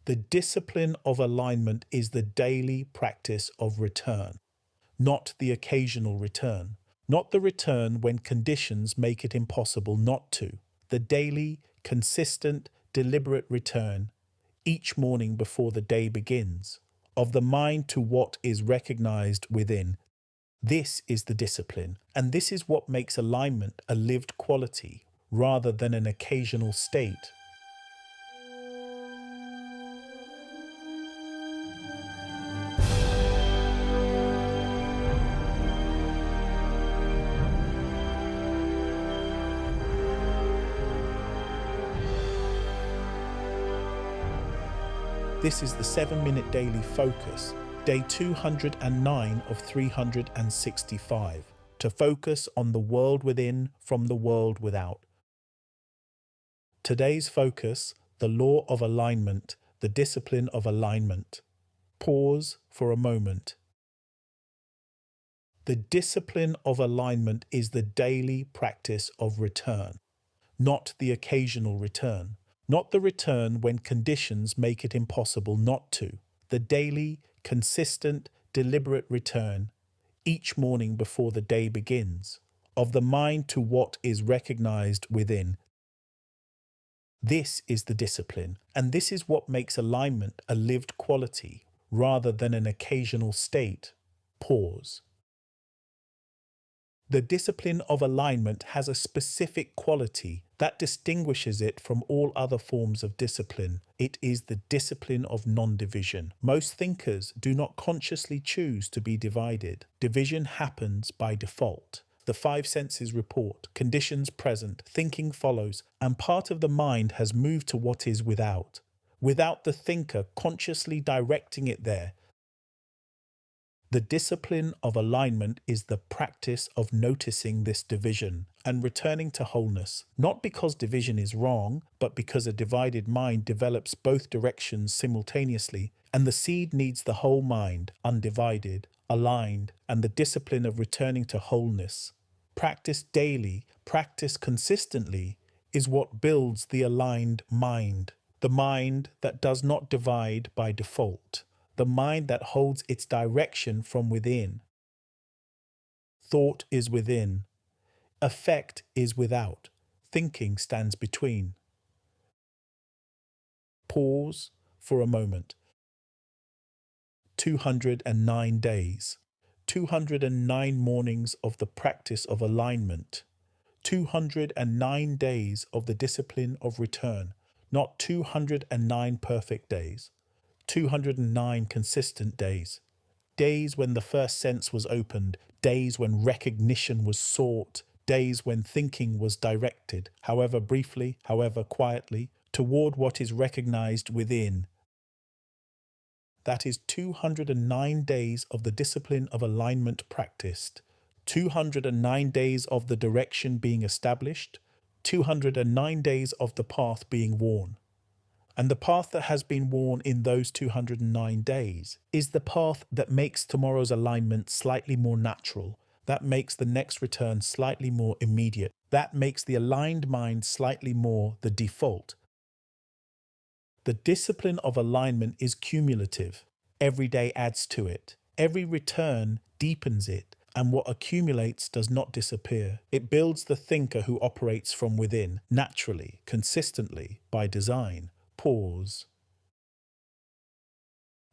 The discipline of alignment is the daily practice of return, not the occasional return, not the return when conditions make it impossible not to. The daily, consistent, deliberate return, each morning before the day begins, of the mind to what is recognized within. This is the discipline, and this is what makes alignment a lived quality rather than an occasional state. This is the 7-minute daily focus, day 209 of 365, to focus on the world within from the world without. Today's focus, the law of alignment, the discipline of alignment. Pause for a moment. The discipline of alignment is the daily practice of return, not the occasional return. Not the return when conditions make it impossible not to. The daily, consistent, deliberate return, each morning before the day begins, of the mind to what is recognized within. This is the discipline, and this is what makes alignment a lived quality rather than an occasional state. Pause. The discipline of alignment has a specific quality that distinguishes it from all other forms of discipline. It is the discipline of non-division. Most thinkers do not consciously choose to be divided. Division happens by default. The five senses report, conditions present, thinking follows, and part of the mind has moved to what is without the thinker consciously directing it there. The discipline of alignment is the practice of noticing this division and returning to wholeness, not because division is wrong, but because a divided mind develops both directions simultaneously, and the seed needs the whole mind, undivided, aligned, and the discipline of returning to wholeness. Practice daily, practice consistently, is what builds the aligned mind, the mind that does not divide by default. The mind that holds its direction from within. Thought is within. Effect is without. Thinking stands between. Pause for a moment. 209 days. 209 mornings of the practice of alignment. 209 days of the discipline of return, not 209 perfect days. 209 consistent days. Days when the first sense was opened, days when recognition was sought, days when thinking was directed, however briefly, however quietly, toward what is recognized within. That is 209 days of the discipline of alignment practiced, 209 days of the direction being established, 209 days of the path being worn. And the path that has been worn in those 209 days is the path that makes tomorrow's alignment slightly more natural, that makes the next return slightly more immediate, that makes the aligned mind slightly more the default. The discipline of alignment is cumulative. Every day adds to it. Every return deepens it, and what accumulates does not disappear. It builds the thinker who operates from within, naturally, consistently, by design. Pause.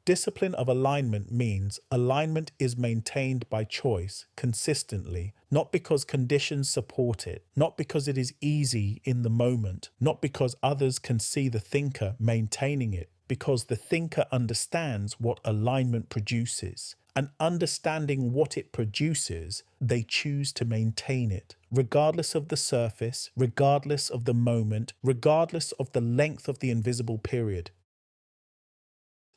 Discipline of alignment means alignment is maintained by choice, consistently, not because conditions support it, not because it is easy in the moment, not because others can see the thinker maintaining it, because the thinker understands what alignment produces. And understanding what it produces, they choose to maintain it, regardless of the surface, regardless of the moment, regardless of the length of the invisible period.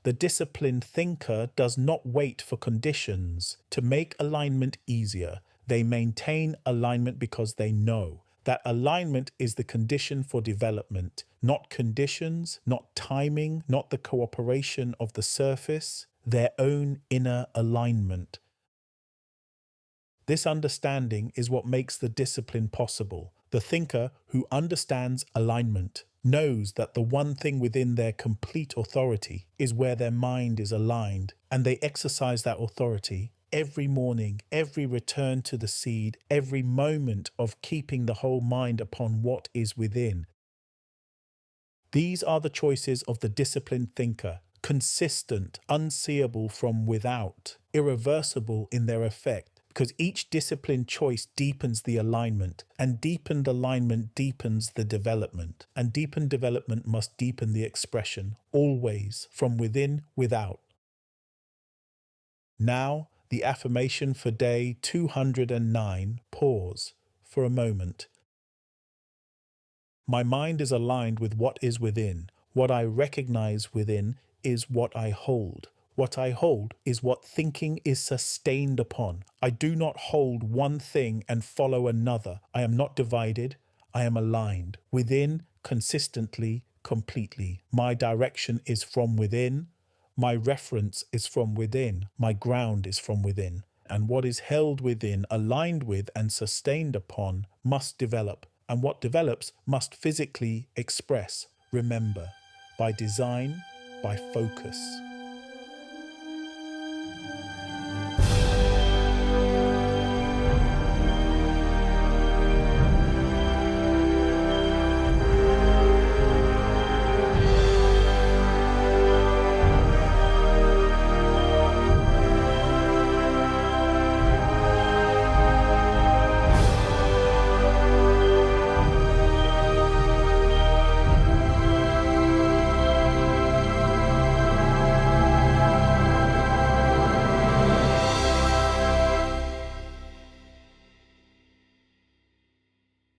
The disciplined thinker does not wait for conditions to make alignment easier. They maintain alignment because they know that alignment is the condition for development, not conditions, not timing, not the cooperation of the surface, their own inner alignment. This understanding is what makes the discipline possible. The thinker who understands alignment knows that the one thing within their complete authority is where their mind is aligned, and they exercise that authority every morning, every return to the seed, every moment of keeping the whole mind upon what is within. These are the choices of the disciplined thinker, consistent, unseeable from without, irreversible in their effect, because each disciplined choice deepens the alignment, and deepened alignment deepens the development, and deepened development must deepen the expression, always from within, without. Now, the affirmation for day 209, pause for a moment. My mind is aligned with what is within. What I recognize within is what I hold. What I hold is what thinking is sustained upon. I do not hold one thing and follow another. I am not divided. I am aligned. Within, consistently, completely. My direction is from within. My reference is from within. My ground is from within. And what is held within, aligned with, and sustained upon must develop. And what develops must physically express, remember, by design, by focus.